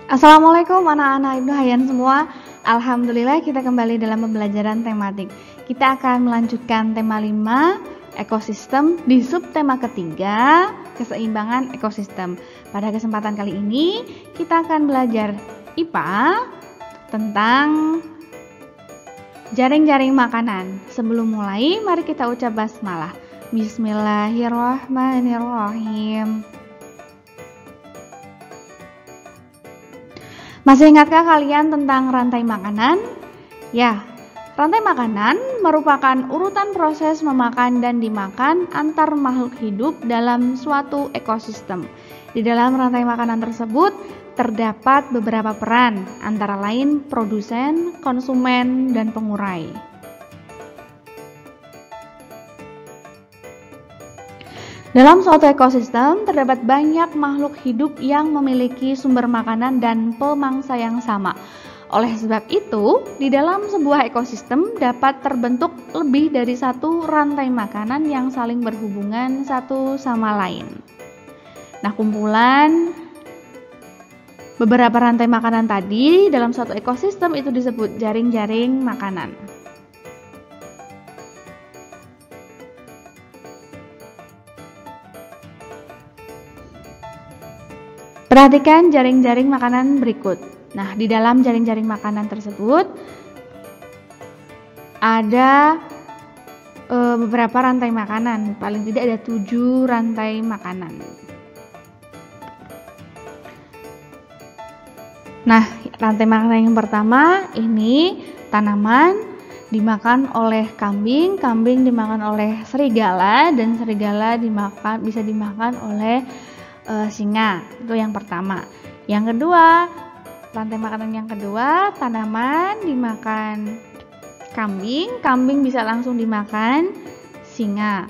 Assalamualaikum anak-anak Ibnu Hayyan semua. Alhamdulillah kita kembali dalam pembelajaran tematik. Kita akan melanjutkan tema 5 ekosistem di subtema ketiga keseimbangan ekosistem. Pada kesempatan kali ini kita akan belajar IPA tentang jaring-jaring makanan. Sebelum mulai mari kita ucap basmalah. Bismillahirrahmanirrahim. Masih ingatkah kalian tentang rantai makanan? Ya, rantai makanan merupakan urutan proses memakan dan dimakan antar makhluk hidup dalam suatu ekosistem. Di dalam rantai makanan tersebut terdapat beberapa peran, antara lain produsen, konsumen, dan pengurai. Dalam suatu ekosistem terdapat banyak makhluk hidup yang memiliki sumber makanan dan pemangsa yang sama. Oleh sebab itu, di dalam sebuah ekosistem dapat terbentuk lebih dari satu rantai makanan yang saling berhubungan satu sama lain. Nah, kumpulan beberapa rantai makanan tadi dalam suatu ekosistem itu disebut jaring-jaring makanan. Perhatikan jaring-jaring makanan berikut. Nah, di dalam jaring-jaring makanan tersebut ada beberapa rantai makanan. Paling tidak ada 7 rantai makanan. Nah, rantai makanan yang pertama ini tanaman dimakan oleh kambing, kambing dimakan oleh serigala, dan serigala bisa dimakan oleh singa. Itu yang pertama. Yang kedua, rantai makanan yang kedua, tanaman dimakan kambing, kambing bisa langsung dimakan singa.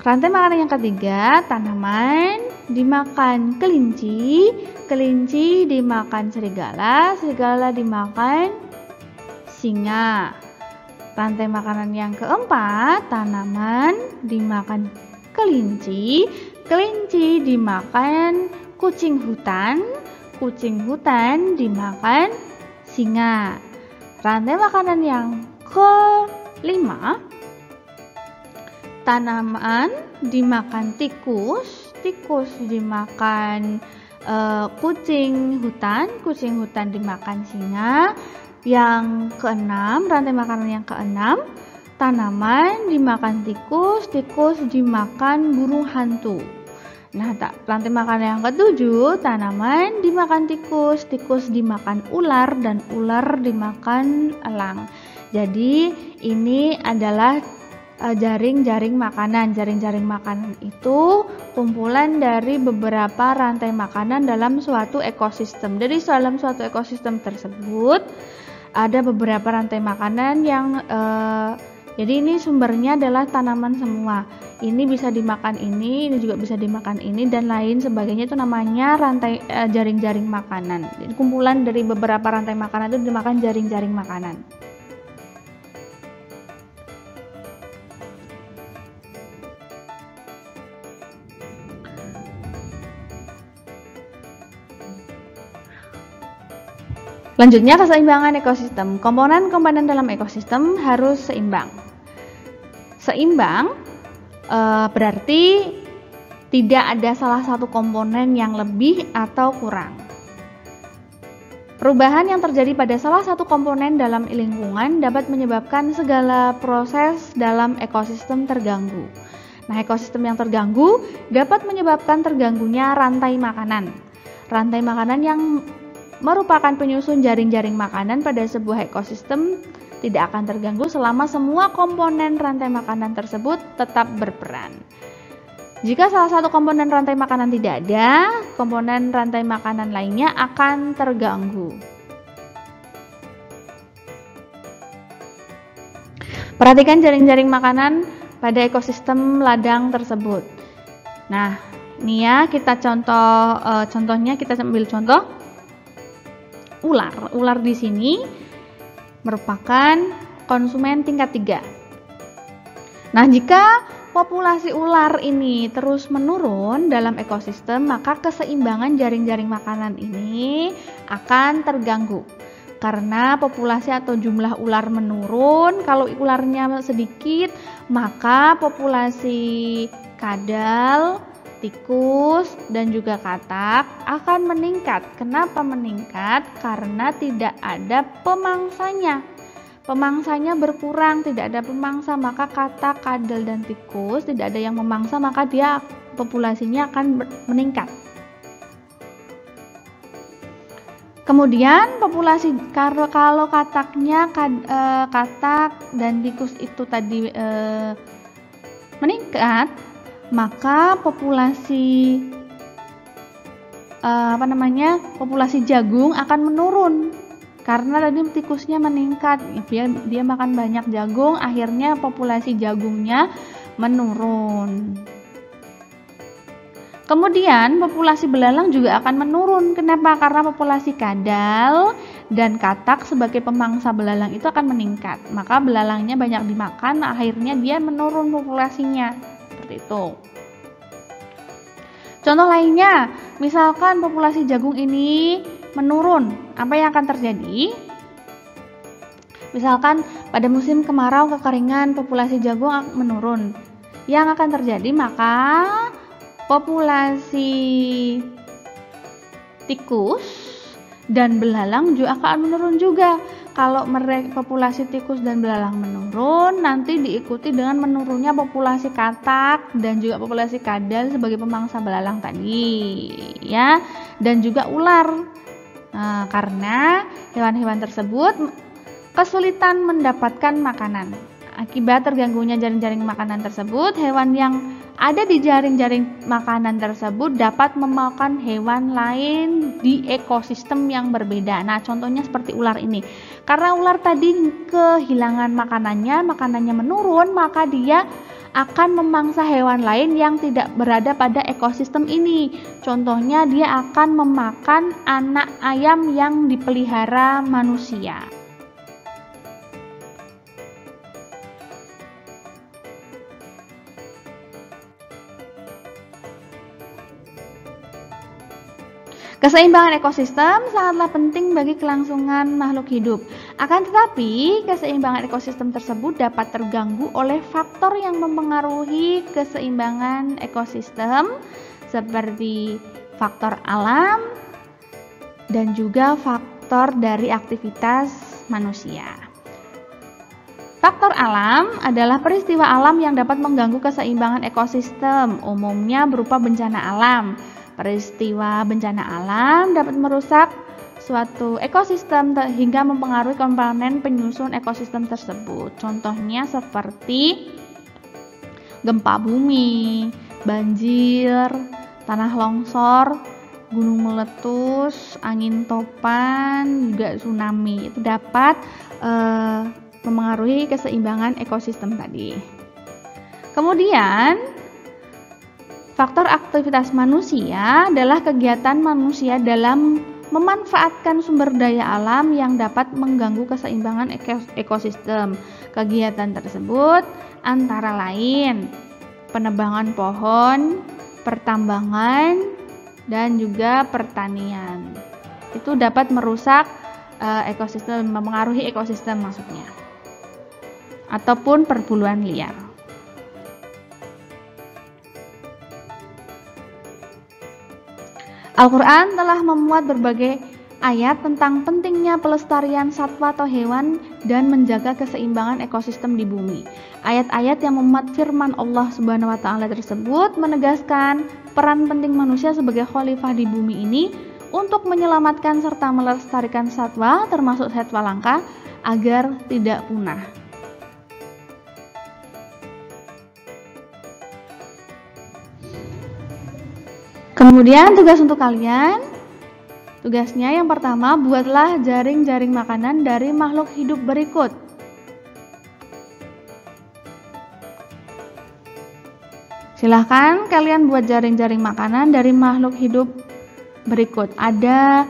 Rantai makanan yang ketiga, tanaman dimakan kelinci, kelinci dimakan serigala, serigala dimakan singa. Rantai makanan yang keempat, tanaman dimakan kelinci, kelinci dimakan kucing hutan, kucing hutan dimakan singa. Rantai makanan yang kelima, tanaman dimakan tikus, tikus dimakan kucing hutan, kucing hutan dimakan singa. Yang keenam, rantai makanan yang keenam, tanaman dimakan tikus, tikus dimakan burung hantu. Nah, rantai makanan yang ketujuh, tanaman dimakan tikus, tikus dimakan ular, dan ular dimakan elang. Jadi ini adalah jaring-jaring makanan. Jaring-jaring makanan itu kumpulan dari beberapa rantai makanan dalam suatu ekosistem. Jadi dalam suatu ekosistem tersebut ada beberapa rantai makanan yang jadi ini sumbernya adalah tanaman semua. Ini bisa dimakan ini juga bisa dimakan ini, dan lain sebagainya. Itu namanya rantai jaring-jaring makanan. Jadi kumpulan dari beberapa rantai makanan itu dimakan jaring-jaring makanan. Lanjutnya, keseimbangan ekosistem. Komponen-komponen dalam ekosistem harus seimbang. Seimbang berarti tidak ada salah satu komponen yang lebih atau kurang. Perubahan yang terjadi pada salah satu komponen dalam lingkungan dapat menyebabkan segala proses dalam ekosistem terganggu. Nah, ekosistem yang terganggu dapat menyebabkan terganggunya rantai makanan. Rantai makanan yang merupakan penyusun jaring-jaring makanan pada sebuah ekosistem tidak akan terganggu selama semua komponen rantai makanan tersebut tetap berperan. Jika salah satu komponen rantai makanan tidak ada, komponen rantai makanan lainnya akan terganggu. Perhatikan jaring-jaring makanan pada ekosistem ladang tersebut. Nah, ini ya kita contohnya kita ambil contoh ular. Ular di sini merupakan konsumen tingkat 3. Nah, jika populasi ular ini terus menurun dalam ekosistem, maka keseimbangan jaring-jaring makanan ini akan terganggu. Karena populasi atau jumlah ular menurun, kalau ularnya sedikit, maka populasi kadal, tikus, dan juga katak akan meningkat. Kenapa meningkat? Karena tidak ada pemangsanya. Pemangsanya berkurang, tidak ada pemangsa, maka katak, kadal, dan tikus tidak ada yang memangsa, maka dia populasinya akan meningkat. Kemudian populasi kalau kataknya katak dan tikus itu tadi meningkat, maka populasi populasi jagung akan menurun. Karena tadi tikusnya meningkat, dia makan banyak jagung, akhirnya populasi jagungnya menurun. Kemudian populasi belalang juga akan menurun. Kenapa? Karena populasi kadal dan katak sebagai pemangsa belalang itu akan meningkat. Maka belalangnya banyak dimakan, akhirnya dia menurun populasinya. Seperti itu. Contoh lainnya, misalkan populasi jagung ini menurun, apa yang akan terjadi? Misalkan pada musim kemarau kekeringan populasi jagung menurun. Yang akan terjadi maka populasi tikus dan belalang juga akan menurun juga. Kalau populasi tikus dan belalang menurun, nanti diikuti dengan menurunnya populasi katak dan juga populasi kadal sebagai pemangsa belalang tadi, ya, dan juga ular. Nah, karena hewan-hewan tersebut kesulitan mendapatkan makanan. Akibat terganggunya jaring-jaring makanan tersebut, hewan yang ada di jaring-jaring makanan tersebut dapat memakan hewan lain di ekosistem yang berbeda. Nah, contohnya seperti ular ini. Karena ular tadi kehilangan makanannya menurun, maka dia akan memangsa hewan lain yang tidak berada pada ekosistem ini. Contohnya dia akan memakan anak ayam yang dipelihara manusia. Keseimbangan ekosistem sangatlah penting bagi kelangsungan makhluk hidup. Akan tetapi, keseimbangan ekosistem tersebut dapat terganggu oleh faktor yang mempengaruhi keseimbangan ekosistem seperti faktor alam dan juga faktor dari aktivitas manusia. Faktor alam adalah peristiwa alam yang dapat mengganggu keseimbangan ekosistem, umumnya berupa bencana alam. Peristiwa bencana alam dapat merusak suatu ekosistem hingga mempengaruhi komponen penyusun ekosistem tersebut. Contohnya seperti gempa bumi, banjir, tanah longsor, gunung meletus, angin topan, juga tsunami. Itu dapat mempengaruhi keseimbangan ekosistem tadi. Kemudian faktor aktivitas manusia adalah kegiatan manusia dalam memanfaatkan sumber daya alam yang dapat mengganggu keseimbangan ekosistem. Kegiatan tersebut antara lain penebangan pohon, pertambangan, dan juga pertanian. Itu dapat merusak ekosistem, mempengaruhi ekosistem maksudnya. Ataupun perburuan liar. Al-Quran telah memuat berbagai ayat tentang pentingnya pelestarian satwa atau hewan dan menjaga keseimbangan ekosistem di bumi. Ayat-ayat yang memuat firman Allah Subhanahu wa taala tersebut menegaskan peran penting manusia sebagai khalifah di bumi ini untuk menyelamatkan serta melestarikan satwa termasuk satwa langka agar tidak punah. Kemudian tugas untuk kalian, tugasnya yang pertama, buatlah jaring-jaring makanan dari makhluk hidup berikut. Silahkan kalian buat jaring-jaring makanan dari makhluk hidup berikut. Ada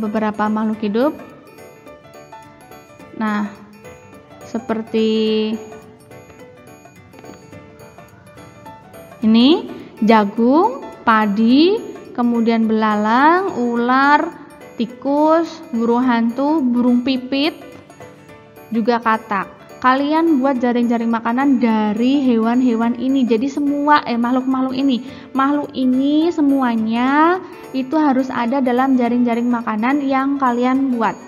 beberapa makhluk hidup. Nah, seperti Ini jagung, padi, kemudian belalang, ular, tikus, burung hantu, burung pipit, juga katak. Kalian buat jaring-jaring makanan dari hewan-hewan ini. Jadi semua makhluk-makhluk ini semuanya itu harus ada dalam jaring-jaring makanan yang kalian buat.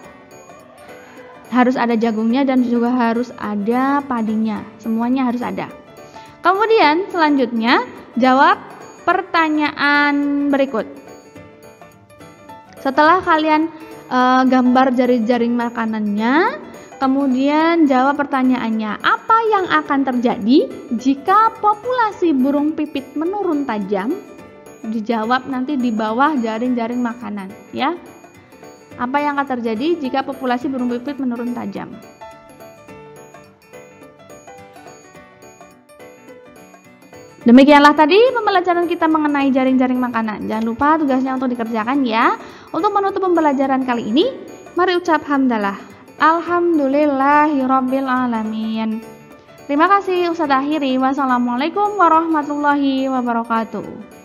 Harus ada jagungnya dan juga harus ada padinya. Semuanya harus ada. Kemudian selanjutnya jawab pertanyaan berikut. Setelah kalian gambar jaring-jaring makanannya, kemudian jawab pertanyaannya. Apa yang akan terjadi jika populasi burung pipit menurun tajam? Dijawab nanti di bawah jaring-jaring makanan, ya. Apa yang akan terjadi jika populasi burung pipit menurun tajam? Demikianlah tadi pembelajaran kita mengenai jaring-jaring makanan. Jangan lupa tugasnya untuk dikerjakan ya. Untuk menutup pembelajaran kali ini, mari ucap hamdalah. Alhamdulillahirabbil alamin. Terima kasih Ustaz akhiri. Wassalamualaikum warahmatullahi wabarakatuh.